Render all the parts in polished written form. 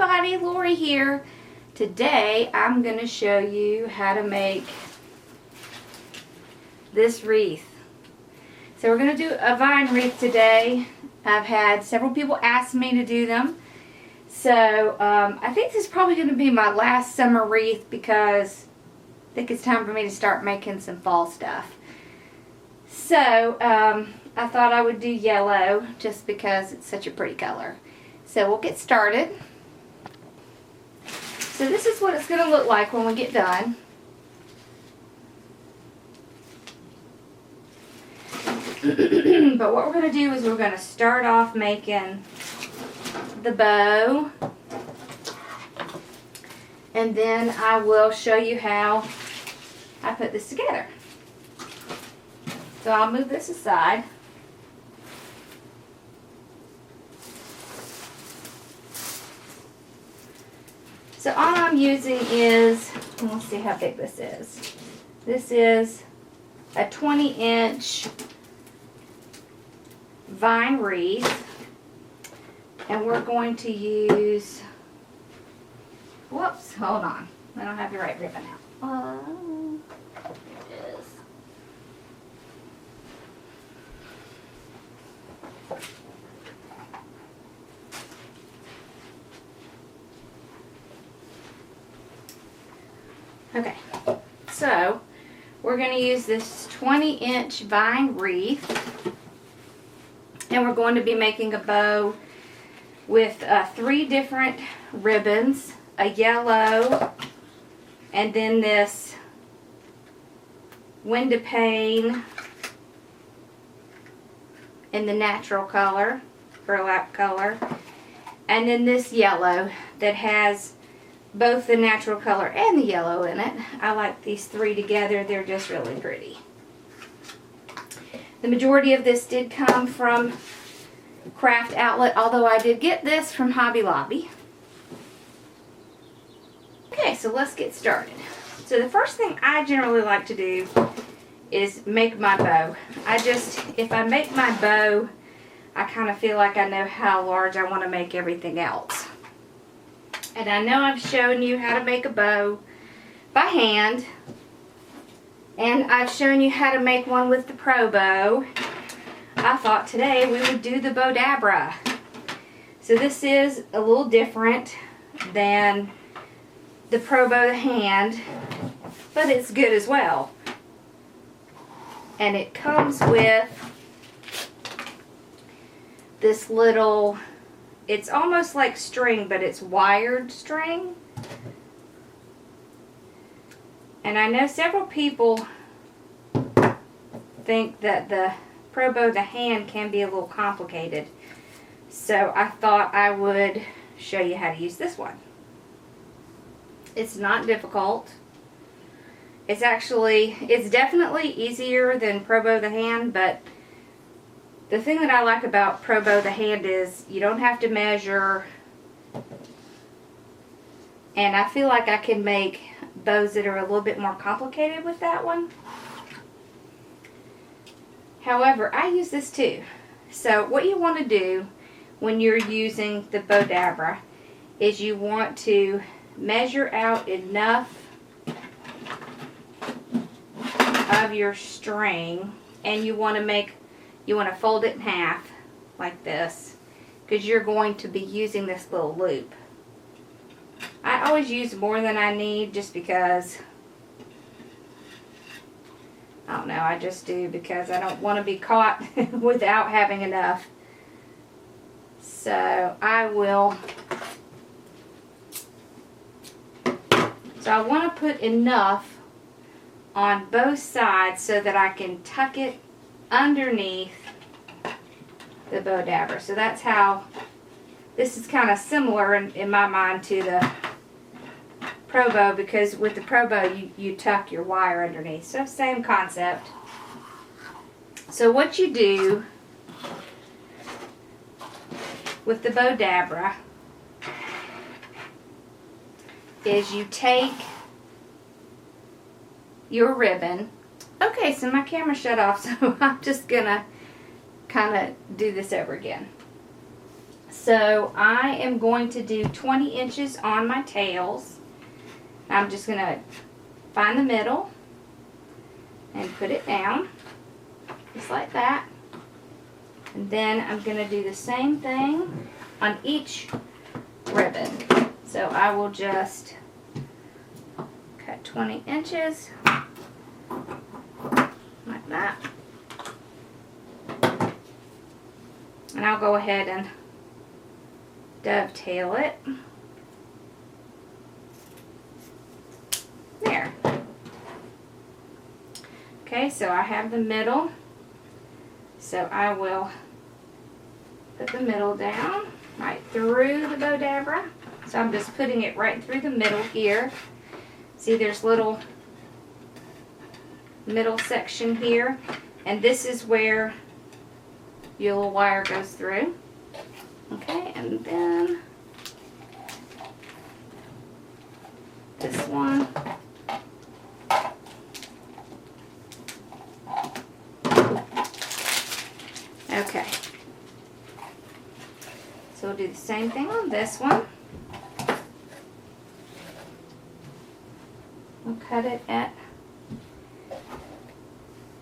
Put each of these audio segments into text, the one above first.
everybody, Lori here. Today I'm going to show you how to make this wreath. So we're going to do a vine wreath today. I've had several people ask me to do them. So I think this is probably going to be my last summer wreath because I think it's time for me to start making some fall stuff. So I thought I would do yellow just because it's such a pretty color. So we'll get started. So this is what it's going to look like when we get done. But what we're going to do is we're going to start off making the bow. And then I will show you how I put this together. So I'll move this aside. So all I'm using is, let's see how big this is. This is a 20-inch vine wreath. And we're going to use, whoops, hold on. I don't have the right ribbon out. There it is. Okay, so we're going to use this 20-inch vine wreath, and we're going to be making a bow with 3 different ribbons, a yellow, and then this Windowpane in the natural color, burlap color, and then this yellow that has both the natural color and the yellow in it. I like these 3 together. They're just really pretty. The majority of this did come from Craft Outlet, although I did get this from Hobby Lobby. Okay, so let's get started. So the first thing I generally like to do is make my bow. If I make my bow, I kind of feel like I know how large I want to make everything else. And I know I've shown you how to make a bow by hand. And I've shown you how to make one with the Pro Bow. I thought today we would do the Bowdabra. So this is a little different than the Pro Bow the hand, but it's good as well. And it comes with this little, it's almost like string, but it's wired string. And I know several people think that the Pro Bow the hand can be a little complicated. So I thought I would show you how to use this one. It's not difficult. It's definitely easier than Pro Bow the hand, but the thing that I like about Pro Bow the hand is you don't have to measure, and I feel like I can make bows that are a little bit more complicated with that one. However, I use this too. So what you want to do when you're using the Bowdabra is you want to measure out enough of your string, and you want to fold it in half like this, because you're going to be using this little loop. I always use more than I need just because, I don't know, I just do because I don't want to be caught without having enough. So I want to put enough on both sides so that I can tuck it underneath the Bowdabra. So that's how, this is kind of similar in my mind to the Pro Bow, because with the Pro Bow you tuck your wire underneath. So same concept. So what you do with the Bowdabra is you take your ribbon. Okay, so my camera shut off, so I'm just gonna kind of do this over again. So I am going to do 20 inches on my tails. I'm just going to find the middle and put it down, just like that. And then I'm going to do the same thing on each ribbon. So I will just cut 20 inches, like that. And I'll go ahead and dovetail it. There. Okay, so I have the middle. So I will put the middle down right through the bow dabra. So I'm just putting it right through the middle here. See, there's little middle section here, and this is where your little wire goes through. Okay, and then this one. Okay, so we'll do the same thing on this one. We'll cut it at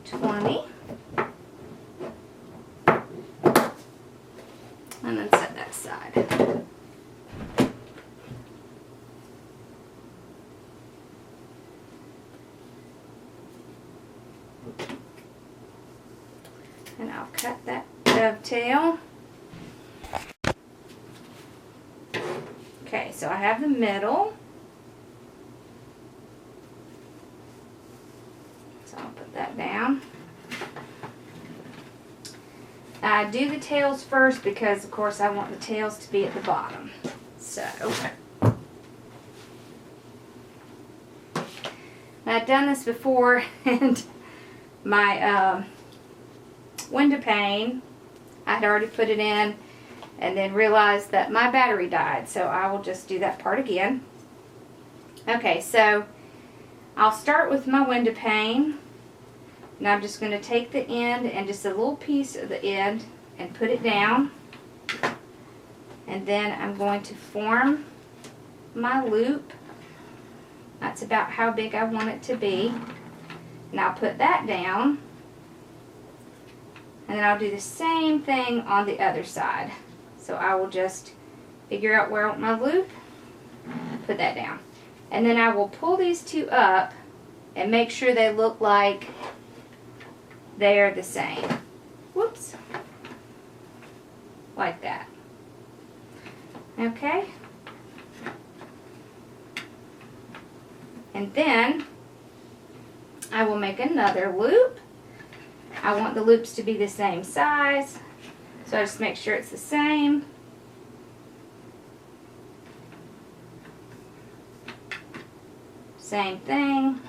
20. And then set that aside. And I'll cut that dovetail. Okay, so I have the middle. So I'll put that down. I do the tails first because, of course, I want the tails to be at the bottom. So, I've done this before, and my Windowpane, I had already put it in, and then realized that my battery died. So I will just do that part again. Okay, so I'll start with my Windowpane. And I'm just going to take the end and just a little piece of the end and put it down. And then I'm going to form my loop. That's about how big I want it to be. And I'll put that down. And then I'll do the same thing on the other side. So I will just figure out where I want my loop, put that down. And then I will pull these two up and make sure they look like they're the same. Whoops. Like that. Okay. And then I will make another loop. I want the loops to be the same size. So I just make sure it's the same. Same thing.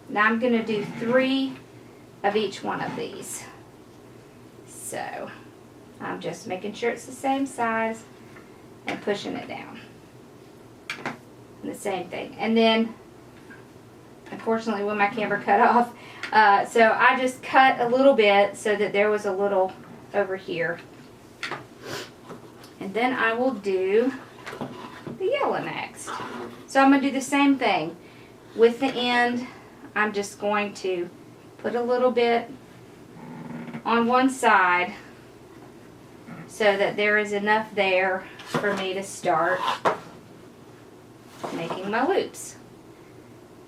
Now I'm going to do 3 of each one of these. So I'm just making sure it's the same size and pushing it down. And the same thing. And then, unfortunately, when my camera cut off, so I just cut a little bit so that there was a little over here. And then I will do the yellow next. So I'm going to do the same thing. With the end, I'm just going to put a little bit on one side so that there is enough there for me to start making my loops.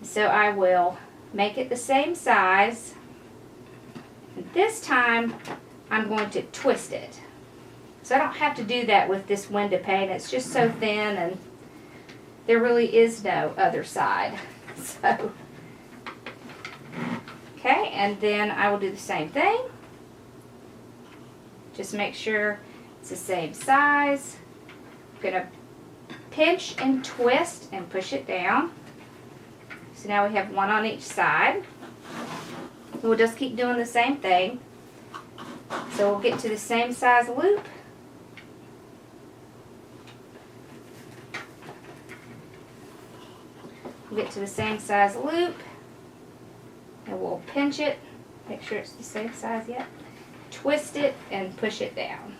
So I will make it the same size. And this time I'm going to twist it. So I don't have to do that with this Windowpane. It's just so thin and there really is no other side. So, okay, and then I will do the same thing. Just make sure it's the same size. I'm going to pinch and twist and push it down. So now we have one on each side. We'll just keep doing the same thing. So we'll get to the same size loop. We'll get to the same size loop. And we'll pinch it. Make sure it's the same size yet. Twist it and push it down.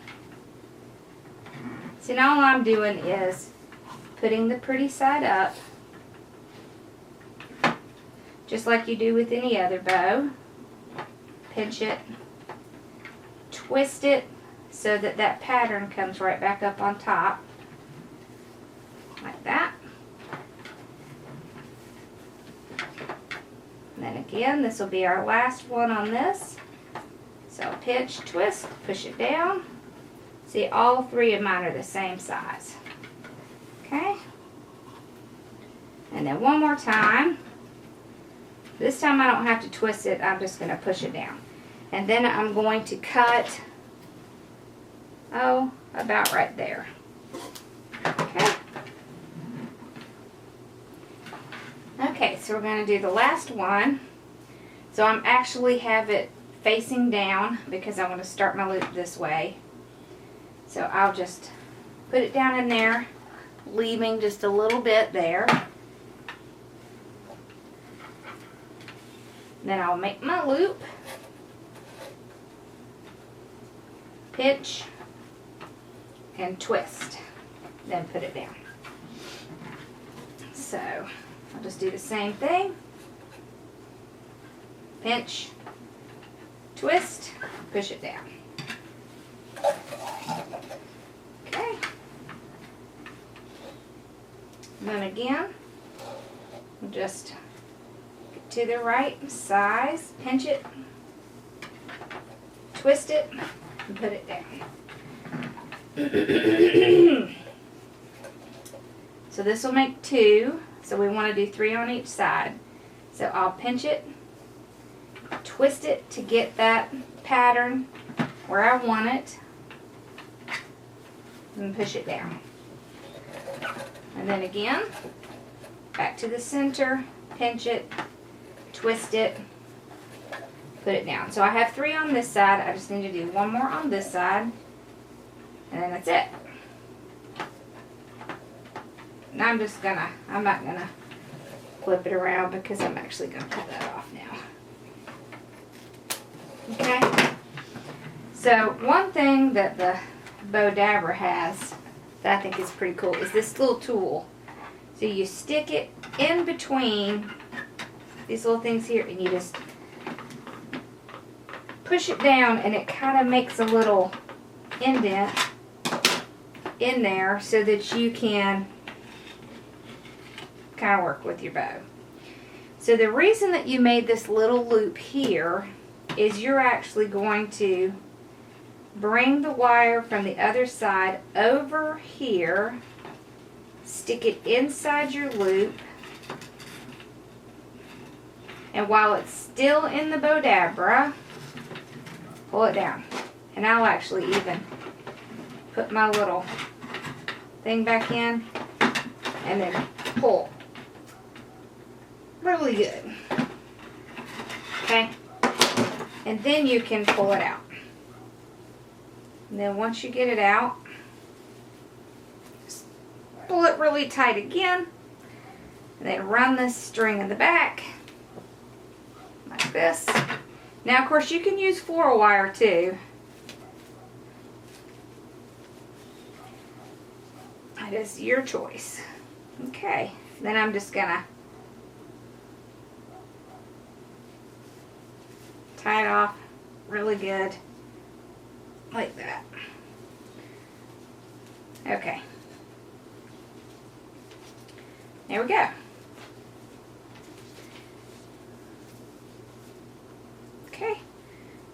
So now all I'm doing is putting the pretty side up, just like you do with any other bow. Pinch it, twist it so that that pattern comes right back up on top, like that. And then again, this will be our last one on this. So pinch, twist, push it down. See, all three of mine are the same size. Okay? And then one more time. This time I don't have to twist it, I'm just going to push it down. And then I'm going to cut, oh, about right there. Okay. Okay, so we're going to do the last one. So I'm actually have it facing down because I want to start my loop this way. So I'll just put it down in there, leaving just a little bit there. Then I'll make my loop, pinch, and twist. Then put it down. So I'll just do the same thing. Pinch, twist, push it down. Okay. And then again, just to the right size, pinch it, twist it, and put it down. So this will make 2, so we want to do 3 on each side. So I'll pinch it, twist it to get that pattern where I want it, and push it down. And then again, back to the center, pinch it, twist it, put it down. So I have 3 on this side. I just need to do 1 more on this side, and then that's it. And I'm not gonna flip it around because I'm actually gonna cut that off now. Okay. So one thing that the bow dabber has that I think is pretty cool is this little tool. So you stick it in between these little things here, and you just push it down, and it kind of makes a little indent in there so that you can kind of work with your bow. So the reason that you made this little loop here is you're actually going to bring the wire from the other side over here, stick it inside your loop, and while it's still in the bow dabber, pull it down. And I'll actually even put my little thing back in and then pull really good. Okay? And then you can pull it out. And then once you get it out, just pull it really tight again, and then run this string in the back like this. Now of course you can use floral wire too. It is your choice. Okay, then I'm just gonna tie it off really good like that. Okay, there we go. Okay,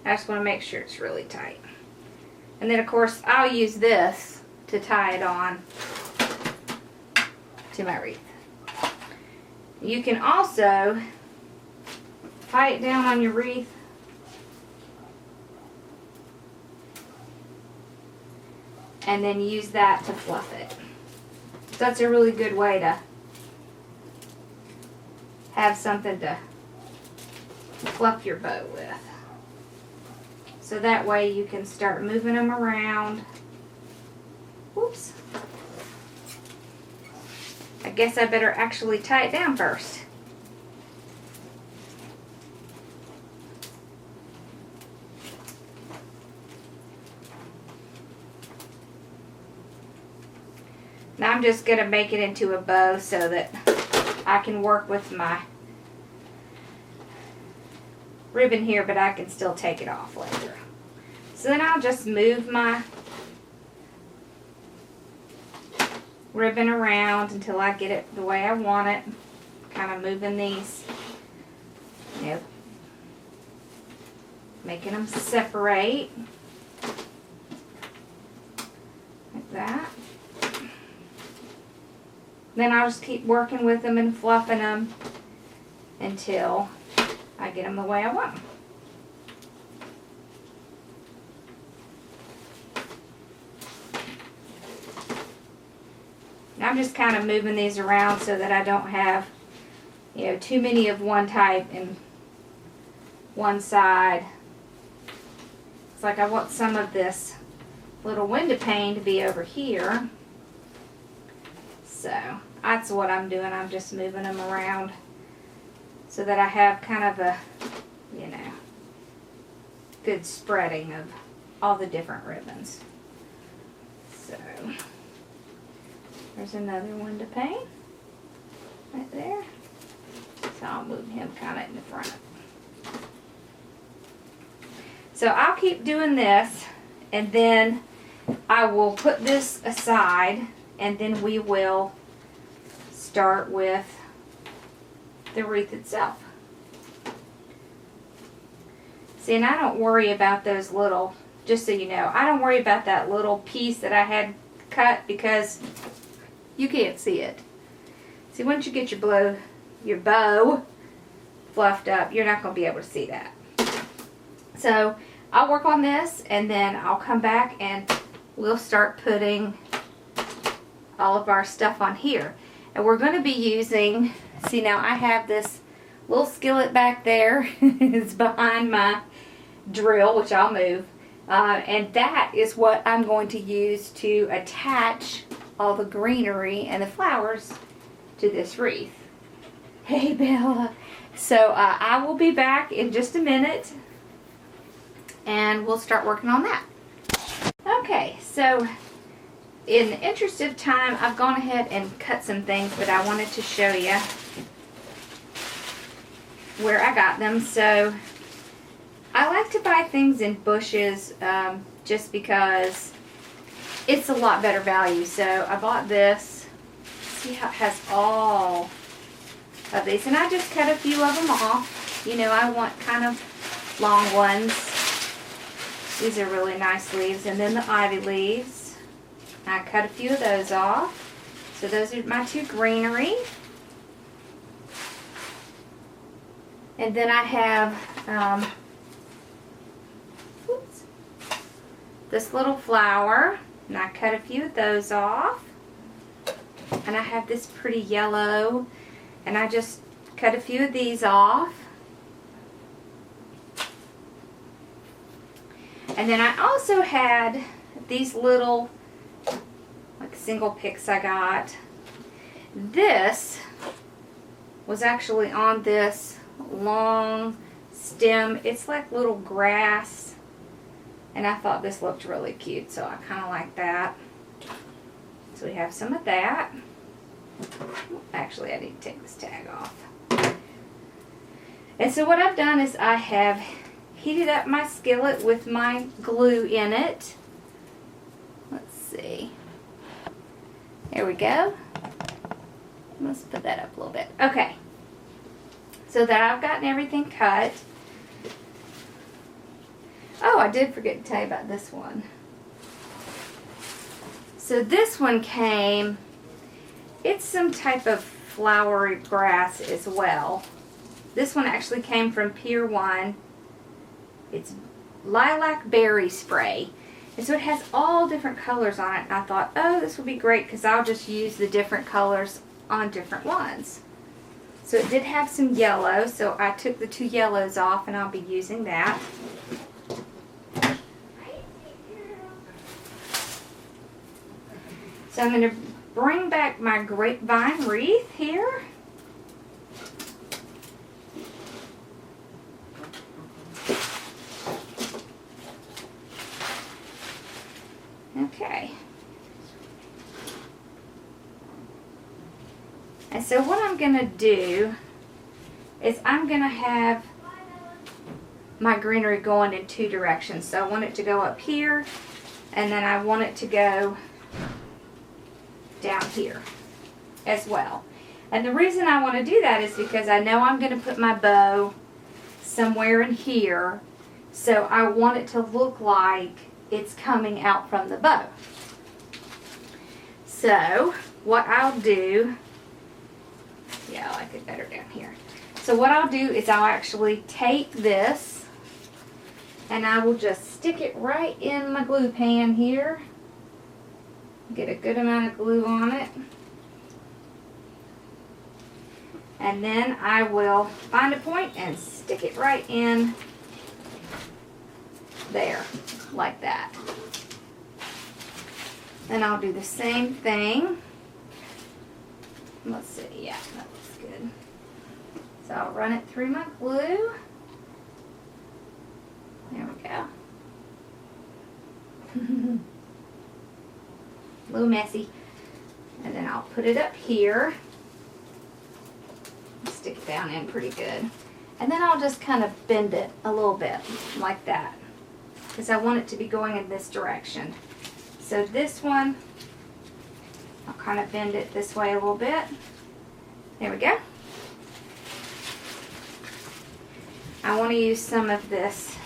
I just want to make sure it's really tight. And then of course I'll use this to tie it on to my wreath. You can also tie it down on your wreath and then use that to fluff it. So that's a really good way to have something to fluff your bow with. So that way you can start moving them around. Whoops. I guess I better actually tie it down first. Now I'm just going to make it into a bow so that I can work with my ribbon here, but I can still take it off later. So then I'll just move my ribbon around until I get it the way I want it. Kind of moving these, you know, making them separate like that. Then I'll just keep working with them and fluffing them until I get them the way I want them. I'm just kind of moving these around so that I don't have, you know, too many of one type in one side. It's like I want some of this little Windowpane to be over here. So that's what I'm doing. I'm just moving them around so that I have kind of a, you know, good spreading of all the different ribbons. So there's another Windowpane right there. So I'll move him kind of in the front. So I'll keep doing this, and then I will put this aside, and then we will start with the wreath itself. See, and I don't worry about those little, just so you know, I don't worry about that little piece that I had cut because you can't see it. See, once you get your bow fluffed up, you're not going to be able to see that. So I'll work on this, and then I'll come back and we'll start putting all of our stuff on here. And we're going to be using, see, now I have this little skillet back there. It's behind my drill, which I'll move. And that is what I'm going to use to attach all the greenery and the flowers to this wreath. Hey, Bella. So I will be back in just a minute, and we'll start working on that. Okay, so in the interest of time, I've gone ahead and cut some things, but I wanted to show you where I got them. So I like to buy things in bushes just because it's a lot better value. So I bought this. See how it has all of these, and I just cut a few of them off. You know, I want kind of long ones. These are really nice leaves, and then the ivy leaves. I cut a few of those off. So those are my two greenery. And then I have this little flower, and I cut a few of those off. And I have this pretty yellow, and I just cut a few of these off. And then I also had these little like single picks I got. This was actually on this long stem. It's like little grass, and I thought this looked really cute, so I kind of like that. So we have some of that. Actually, I need to take this tag off. And so what I've done is I have heated up my skillet with my glue in it. Let's see. There we go. Let's put that up a little bit. Okay. So that I've gotten everything cut. Oh, I did forget to tell you about this one. So this one came, it's some type of flowery grass as well. This one actually came from Pier 1. It's lilac berry spray. And so it has all different colors on it. And I thought, oh, this would be great because I'll just use the different colors on different ones. So it did have some yellow, so I took the two yellows off, and I'll be using that. So I'm going to bring back my grapevine wreath here. Okay. And so what I'm going to do is I'm going to have my greenery going in two directions. So I want it to go up here, and then I want it to go down here as well. And the reason I want to do that is because I know I'm going to put my bow somewhere in here, so I want it to look like it's coming out from the bow. So what I'll do, yeah, I like it better down here. So what I'll do is I'll actually take this and I will just stick it right in my glue pan here. Get a good amount of glue on it. And then I will find a point and stick it right in there, like that. Then I'll do the same thing. Let's see, yeah, that looks good. So I'll run it through my glue. There we go. A little messy. And then I'll put it up here. Stick it down in pretty good. And then I'll just kind of bend it a little bit, like that. Because I want it to be going in this direction. So this one, I'll kind of bend it this way a little bit. There we go. I want to use some of this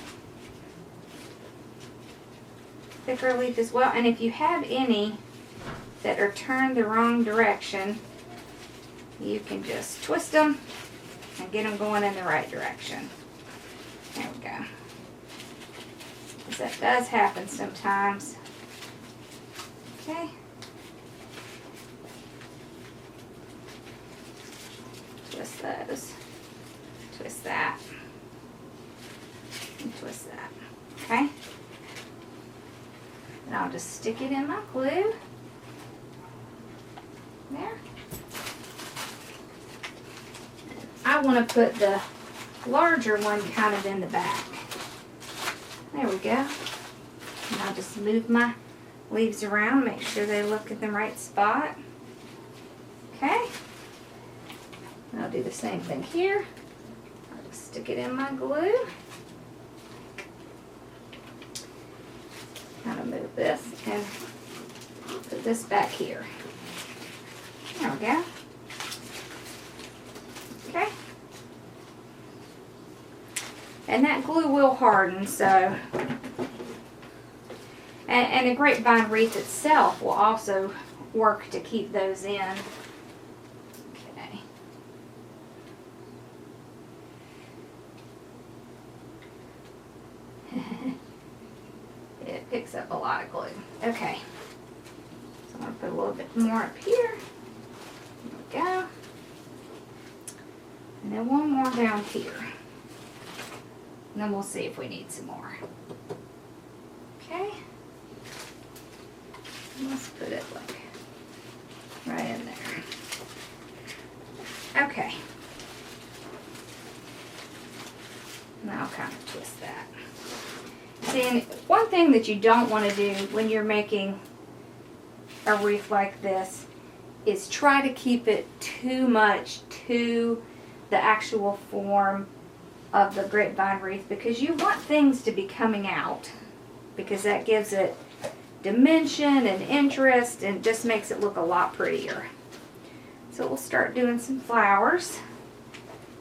thicker leaf as well. And if you have any that are turned the wrong direction, you can just twist them and get them going in the right direction. There we go. Because that does happen sometimes. Okay. Twist those. Twist that. And twist that. Okay. And I'll just stick it in my glue. There. I want to put the larger one kind of in the back. There we go. And I'll just move my leaves around, make sure they look at the right spot. Okay. And I'll do the same thing here. I'll just stick it in my glue. Kind of move this and put this back here. There we go. Okay. And that glue will harden, so. And the grapevine wreath itself will also work to keep those in. Okay. It picks up a lot of glue. Okay. So I'm going to put a little bit more up here. There we go. And then one more down here. And then we'll see if we need some more. Okay. Let's put it like right in there. Okay. Now I'll kind of twist that. See, and one thing that you don't want to do when you're making a wreath like this is try to keep it too much to the actual form of the grapevine wreath, because you want things to be coming out, because that gives it dimension and interest and just makes it look a lot prettier. So we'll start doing some flowers.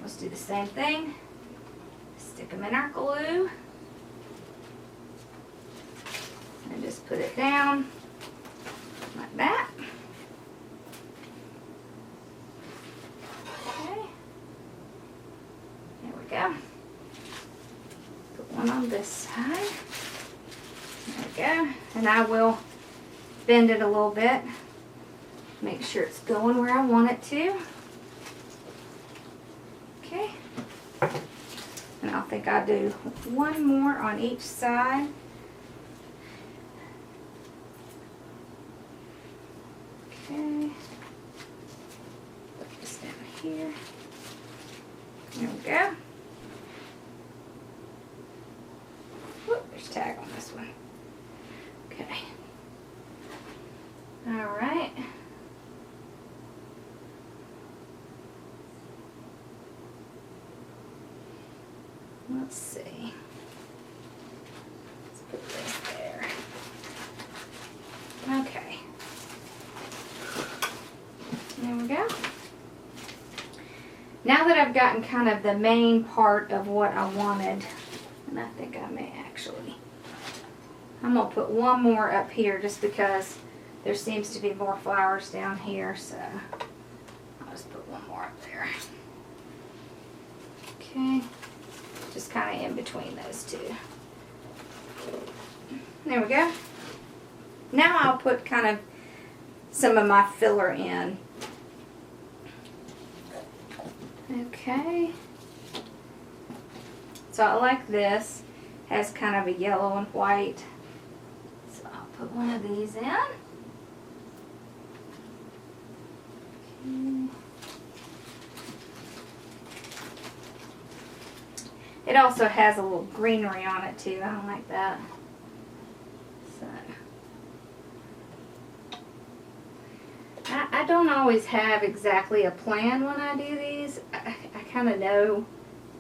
Let's do the same thing. Stick them in our glue and just put it down like that. Okay. There we go. Put one on this side. There we go. And I will bend it a little bit. Make sure it's going where I want it to. Okay. And I think I'll do one more on each side. Okay. Put this down here. There we go. Whoop, there's a tag on this one. Okay. All right. let's see. Let's put this there. Okay. There we go. Now that I've gotten kind of the main part of what I wanted, and I think I may actually, I'm going to put one more up here just because there seems to be more flowers down here, so I'll just put one more up there. Okay, just kind of in between those two. There we go. Now I'll put kind of some of my filler in. Okay. So I like this. Has kind of a yellow and white. So I'll put one of these in. Okay. It also has a little greenery on it too. I don't like that. So I don't always have exactly a plan when I do these. I kind of know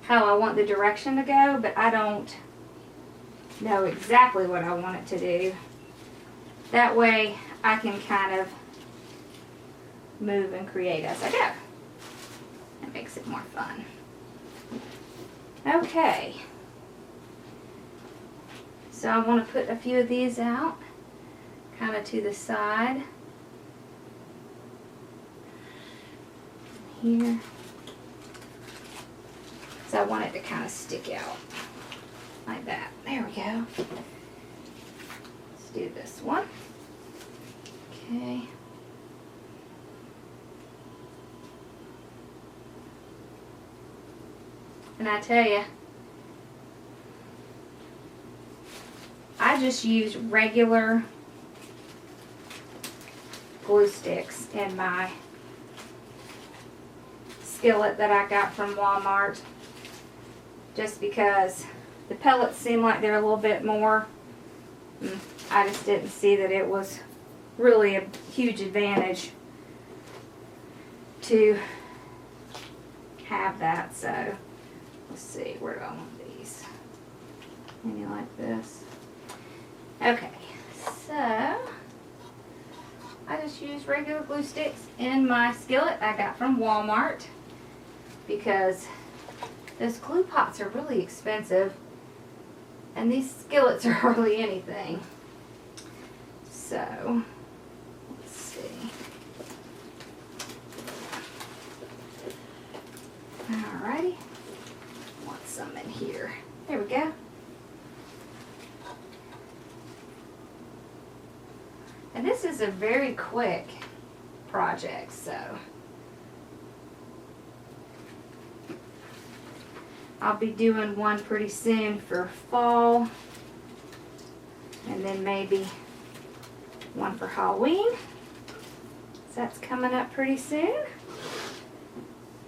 how I want the direction to go, but I don't know exactly what I want it to do. That way I can kind of move and create as I go. That makes it more fun. Okay. So I want to put a few of these out, kind of to the side. Here. So I want it to kind of stick out like that. There we go. Let's do this one. Okay. And I tell you, I just use regular glue sticks in my skillet that I got from Walmart, just because the pellets seem like they're a little bit more. I just didn't see that it was really a huge advantage to have that. So let's see, where do I want these? Maybe like this. Okay, so I just use regular glue sticks in my skillet I got from Walmart, because those glue pots are really expensive and these skillets are hardly anything. So let's see. Alrighty, want some in here. There we go. And this is a very quick project, so I'll be doing one pretty soon for fall, and then maybe one for Halloween. So that's coming up pretty soon.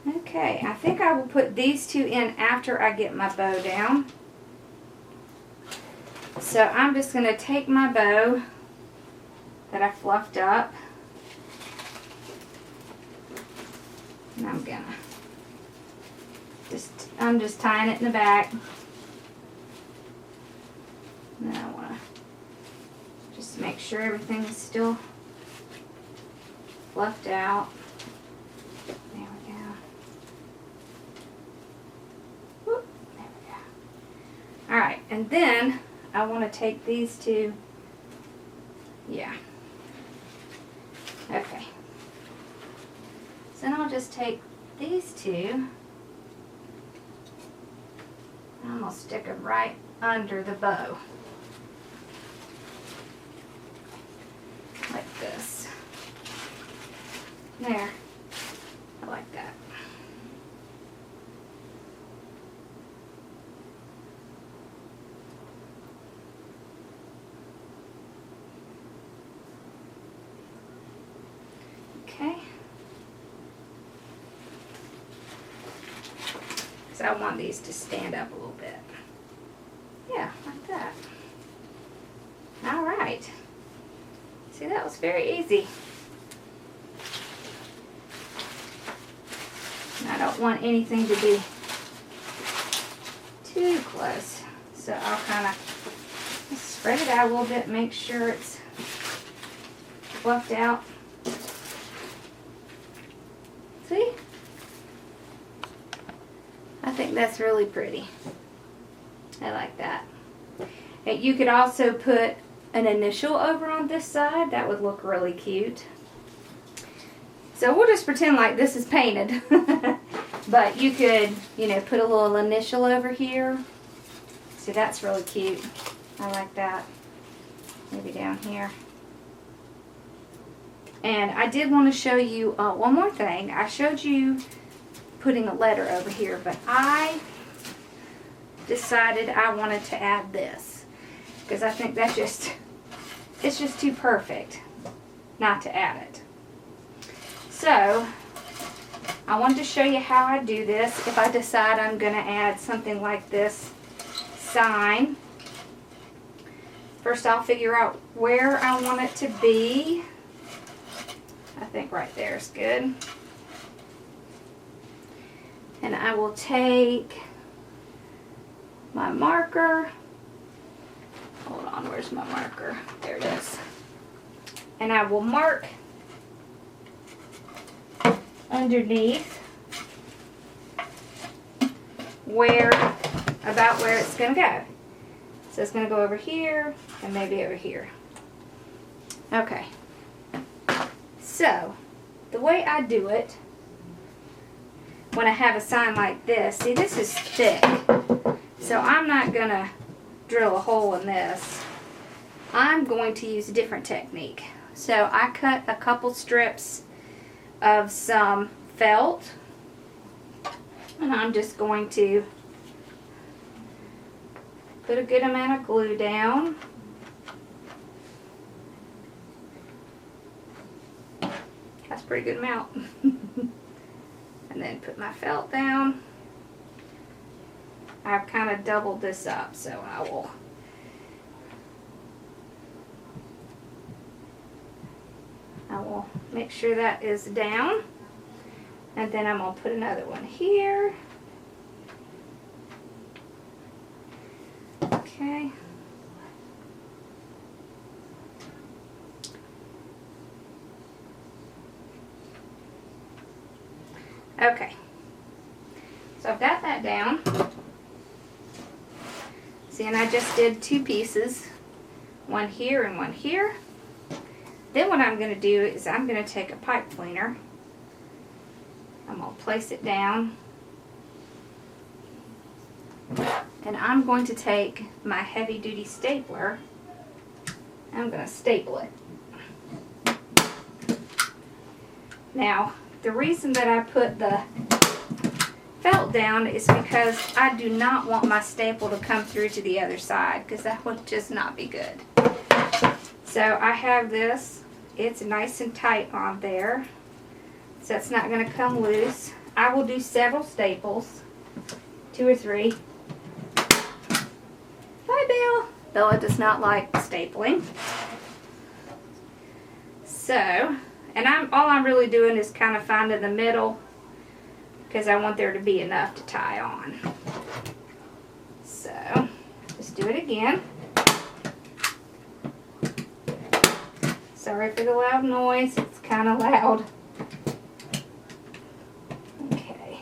Okay, I think I will put these two in after I get my bow down. So I'm just going to take my bow that I fluffed up, and I'm just tying it in the back. And I want to just make sure everything is still fluffed out. There we go. Whoop, there we go. Alright, and then I want to take these two. Yeah. Okay. So then I'll just take these two, and I'm going to stick them right under the bow. Like this. There. I like that. Okay. So I want these to stand up a little bit. Yeah, like that. All right. See, that was very easy. And I don't want anything to be too too close. So I'll kind of spread it out a little bit, make sure it's fluffed out. See? I think that's really pretty. I like that. And you could also put an initial over on this side. That would look really cute. So we'll just pretend like this is painted. But you could, you know, put a little initial over here. See, that's really cute. I like that. Maybe down here. And I did want to show you one more thing. I showed you putting a letter over here, but I decided I wanted to add this because I think that's just, it's just too perfect not to add it. So I wanted to show you how I do this. If I decide I'm going to add something like this sign, first I'll figure out where I want it to be. I think right there is good. And I will take my marker. Hold on, where's my marker? There it is. And I will mark underneath about where it's going to go. So it's going to go over here and maybe over here. Okay. So the way I do it when I have a sign like this, see, this is thick, so I'm not going to drill a hole in this. I'm going to use a different technique. So I cut a couple strips of some felt, and I'm just going to put a good amount of glue down. That's a pretty good amount. And then put my felt down. I've kind of doubled this up, so I will make sure that is down. And then I'm going to put another one here. Okay. Okay. So I've got that down. See, and I just did two pieces. One here and one here. Then what I'm going to do is I'm going to take a pipe cleaner. I'm going to place it down. And I'm going to take my heavy duty stapler. I'm going to staple it. Now, the reason that I put the felt down is because I do not want my staple to come through to the other side, because that would just not be good. So I have this. It's nice and tight on there, so it's not going to come loose. I will do several staples, 2 or 3. Bye, Bill. Bella does not like stapling. So, and all I'm really doing is kind of finding the middle, because I want there to be enough to tie on. So, let's do it again. Sorry for the loud noise, it's kind of loud. Okay.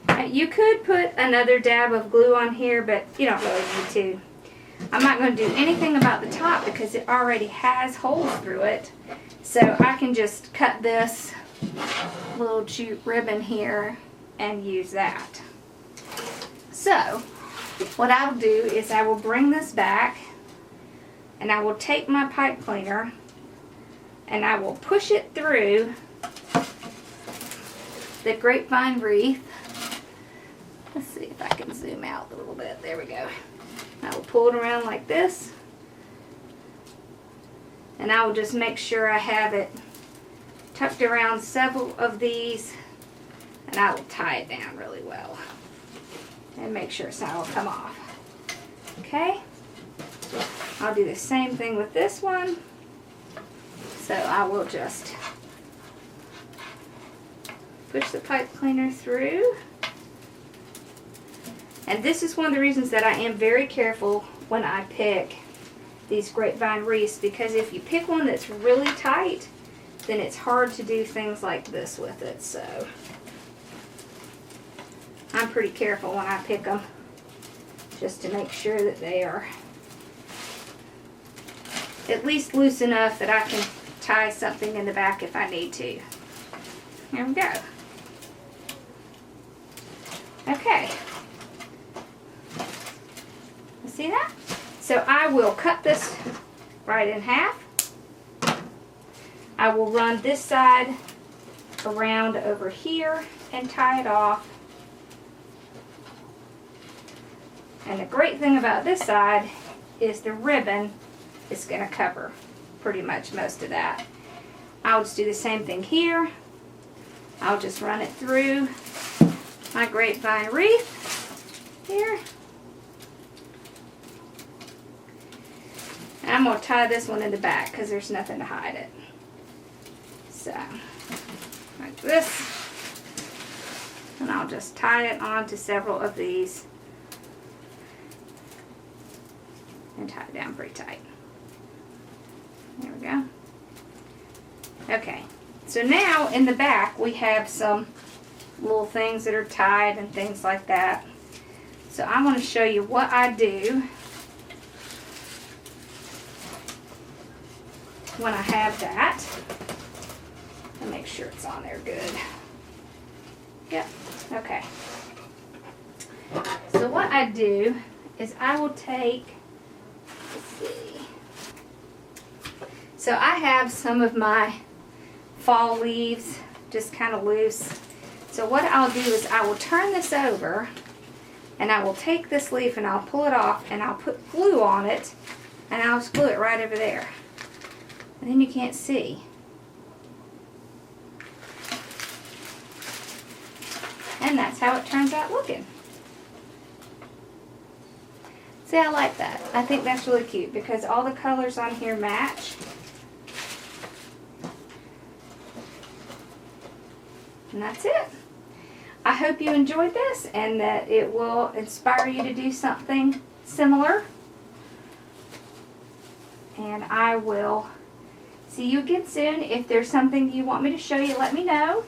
Now, you could put another dab of glue on here, but you don't really need to. I'm not going to do anything about the top because it already has holes through it. So I can just cut this little jute ribbon here and use that. So what I'll do is I will bring this back, and I will take my pipe cleaner and I will push it through the Grapevine wreath. Let's see if I can zoom out a little bit. There we go. I will pull it around like this, and I will just make sure I have it tucked around several of these, and I will tie it down really well and make sure it's not all come off. Okay? I'll do the same thing with this one. So I will just push the pipe cleaner through. And this is one of the reasons that I am very careful when I pick these grapevine wreaths, because if you pick one that's really tight, then it's hard to do things like this with it. So I'm pretty careful when I pick them, just to make sure that they are at least loose enough that I can tie something in the back if I need to. Here we go. Okay. See that? So I will cut this right in half. I will run this side around over here and tie it off. And the great thing about this side is the ribbon is going to cover pretty much most of that. I'll just do the same thing here. I'll just run it through my grapevine wreath here. And I'm going to tie this one in the back because there's nothing to hide it. So, like this. And I'll just tie it onto several of these and tie it down pretty tight. There we go. Okay, so now in the back we have some little things that are tied and things like that. So I want to show you what I do when I have that. And make sure it's on there good. Yep, okay. So what I do is I will take, let's see. So I have some of my fall leaves just kind of loose. So what I'll do is I will turn this over and I will take this leaf and I'll pull it off and I'll put glue on it and I'll just glue it right over there. And then you can't see. And that's how it turns out looking. See, I like that. I think that's really cute because all the colors on here match. And that's it. I hope you enjoyed this and that it will inspire you to do something similar. And I will see you again soon. If there's something you want me to show you, let me know.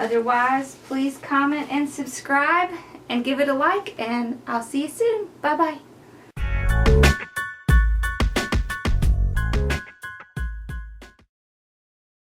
Otherwise, please comment and subscribe and give it a like, and I'll see you soon. Bye-bye.